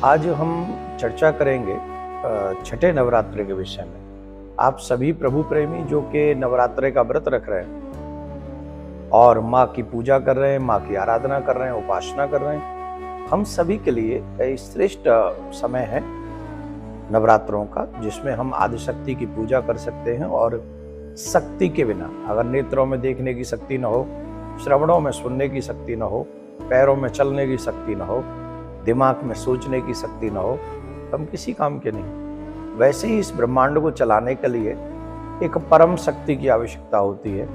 आज हम चर्चा करेंगे छठे नवरात्रि के विषय में। आप सभी प्रभु प्रेमी जो कि नवरात्रि का व्रत रख रहे हैं और माँ की पूजा कर रहे हैं, माँ की आराधना कर रहे हैं, उपासना कर रहे हैं, हम सभी के लिए श्रेष्ठ समय है नवरात्रों का, जिसमें हम आदिशक्ति की पूजा कर सकते हैं। और शक्ति के बिना, अगर नेत्रों में देखने की शक्ति न हो, श्रवणों में सुनने की शक्ति न हो, पैरों में चलने की शक्ति न हो, दिमाग में सोचने की शक्ति न हो, तो हम किसी काम के नहीं। वैसे ही इस ब्रह्मांड को चलाने के लिए एक परम शक्ति की आवश्यकता होती है।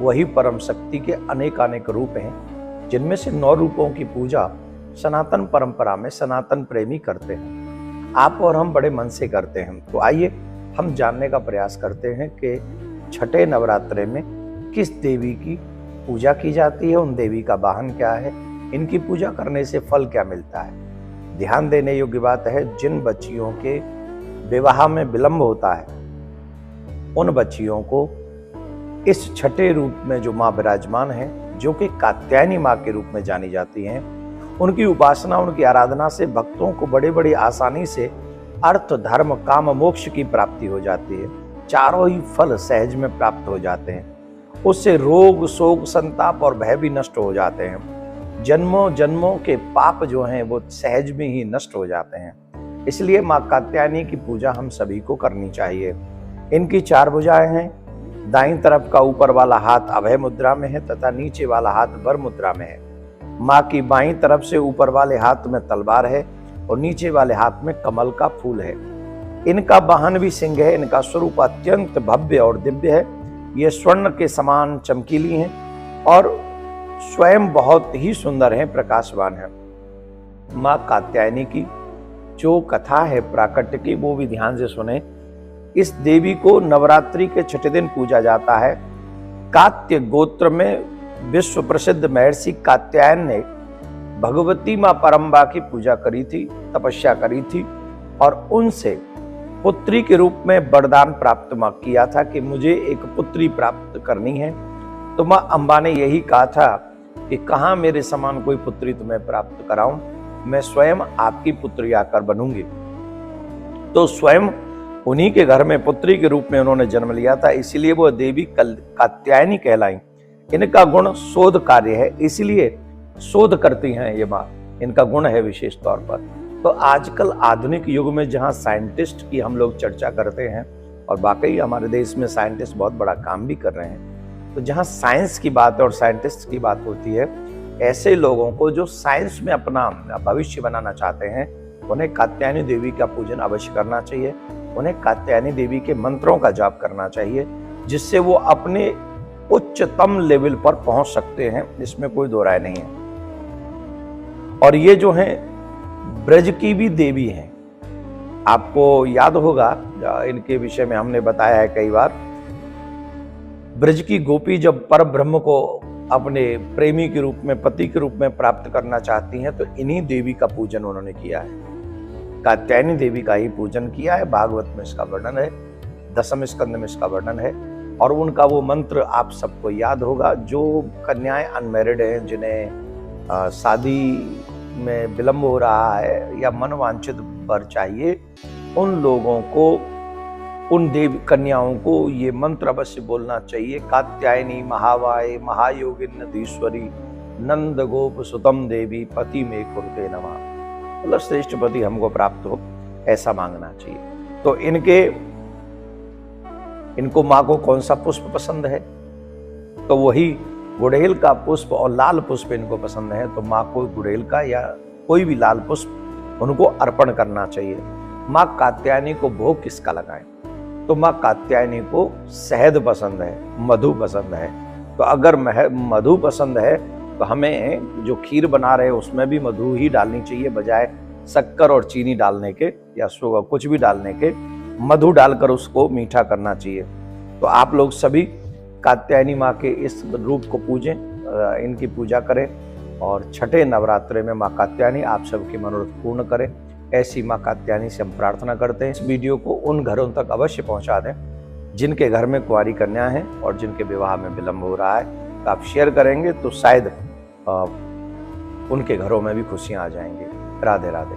वही परम शक्ति के अनेक रूप हैं, जिनमें से 9 रूपों की पूजा सनातन परंपरा में सनातन प्रेमी करते हैं। आप और हम बड़े मन से करते हैं। तो आइए हम जानने का प्रयास करते हैं कि छठे नवरात्रे में किस देवी की पूजा की जाती है, उन देवी का वाहन क्या है, इनकी पूजा करने से फल क्या मिलता है। ध्यान देने योग्य बात है, जिन बच्चियों के विवाह में विलंब होता है, उन बच्चियों को इस छठे रूप में जो माँ विराजमान है, जो कि कात्यायनी माँ के रूप में जानी जाती हैं, उनकी उपासना, उनकी आराधना से भक्तों को बड़ी आसानी से अर्थ, धर्म, काम, मोक्ष की प्राप्ति हो जाती है। चारों ही फल सहज में प्राप्त हो जाते हैं। उससे रोग, शोक, संताप और भय भी नष्ट हो जाते हैं। जन्मों जन्मों के पाप जो हैं वो सहज में ही नष्ट हो जाते हैं। इसलिए माँ कात्यायनी की पूजा हम सभी को करनी चाहिए। इनकी 4 भुजाएं हैं। दाईं तरफ का ऊपर वाला हाथ अभय मुद्रा में है तथा नीचे वाला हाथ वर मुद्रा में है। माँ की बाईं तरफ से ऊपर वाले हाथ में तलवार है और नीचे वाले हाथ में कमल का फूल है। इनका वाहन भी सिंह है। इनका स्वरूप अत्यंत भव्य और दिव्य है। ये स्वर्ण के समान चमकीली हैं और स्वयं बहुत ही सुंदर हैं, प्रकाशवान है। माँ कात्यायनी की जो कथा है प्राकट्य की, वो भी ध्यान से सुने। इस देवी को नवरात्रि के छठे दिन पूजा जाता है। कात्य गोत्र में विश्व प्रसिद्ध महर्षि कात्यायन ने भगवती माँ परम्बा की पूजा करी थी, तपस्या करी थी और उनसे पुत्री के रूप में वरदान प्राप्त किया था कि मुझे एक पुत्री प्राप्त करनी है। तो माँ अम्बा ने यही कहा था कि कहाँ मेरे समान कोई पुत्री तुम्हें प्राप्त कराऊं, मैं स्वयं आपकी पुत्री आकर बनूंगी। तो स्वयं उन्हीं के घर में पुत्री के रूप में उन्होंने जन्म लिया था, इसीलिए वो देवी कात्यायनी कहलाई। इनका गुण शोध कार्य है, इसलिए शोध करती हैं ये माँ। इनका गुण है विशेष तौर पर। तो आजकल आधुनिक युग में जहाँ साइंटिस्ट की हम लोग चर्चा करते हैं, और वाकई हमारे देश में साइंटिस्ट बहुत बड़ा काम भी कर रहे हैं, तो जहाँ साइंस की बात और साइंटिस्ट की बात होती है, ऐसे लोगों को जो साइंस में अपना भविष्य बनाना चाहते हैं, उन्हें कात्यायनी देवी का पूजन अवश्य करना चाहिए। उन्हें कात्यायनी देवी के मंत्रों का जाप करना चाहिए, जिससे वो अपने उच्चतम लेवल पर पहुंच सकते हैं। इसमें कोई दो राय नहीं है। और ये जो है ब्रज की भी देवी हैं। आपको याद होगा, इनके विषय में हमने बताया है कई बार। ब्रज की गोपी जब पर ब्रह्म को अपने प्रेमी के रूप में, पति के रूप में प्राप्त करना चाहती हैं, तो इन्हीं देवी का पूजन उन्होंने किया है। कात्यायनी देवी का ही पूजन किया है। भागवत में इसका वर्णन है, 10वें स्कंद में इसका वर्णन है। और उनका वो मंत्र आप सबको याद होगा। जो कन्याएं अनमैरिड हैं, जिन्हें शादी में विलंब हो रहा है या मनवांछित वर चाहिए, उन लोगों को, उन देवी कन्याओं को ये मंत्र अवश्य बोलना चाहिए। कात्यायनी महावाय महायोगिन्नधीश्वरी नंद गोप सुतम देवी पति में कुरुते नमः। मतलब श्रेष्ठ पति हमको प्राप्त हो, ऐसा मांगना चाहिए। तो इनको माँ को कौन सा पुष्प पसंद है, तो वही गुड़हल का पुष्प और लाल पुष्प इनको पसंद है। तो माँ को गुड़हल का या कोई भी लाल पुष्प उनको अर्पण करना चाहिए। माँ कात्यायनी को भोग किसका लगाएं, तो माँ कात्यायनी को शहद पसंद है, मधु पसंद है। तो अगर मधु पसंद है तो हमें जो खीर बना रहे हैं उसमें भी मधु ही डालनी चाहिए, बजाय शक्कर और चीनी डालने के या कुछ भी डालने के। मधु डालकर उसको मीठा करना चाहिए। तो आप लोग सभी कात्यायनी माँ के इस रूप को पूजें, इनकी पूजा करें और छठे नवरात्रे में माँ कात्यायनी आप सबके मनोरथ पूर्ण करें। ऐसी माँ कात्यायनी से हम प्रार्थना करते हैं। इस वीडियो को उन घरों तक अवश्य पहुंचा दें जिनके घर में कुंवारी कन्या है और जिनके विवाह में विलंब हो रहा है। तो आप शेयर करेंगे तो शायद उनके घरों में भी खुशियां आ जाएंगी। राधे राधे।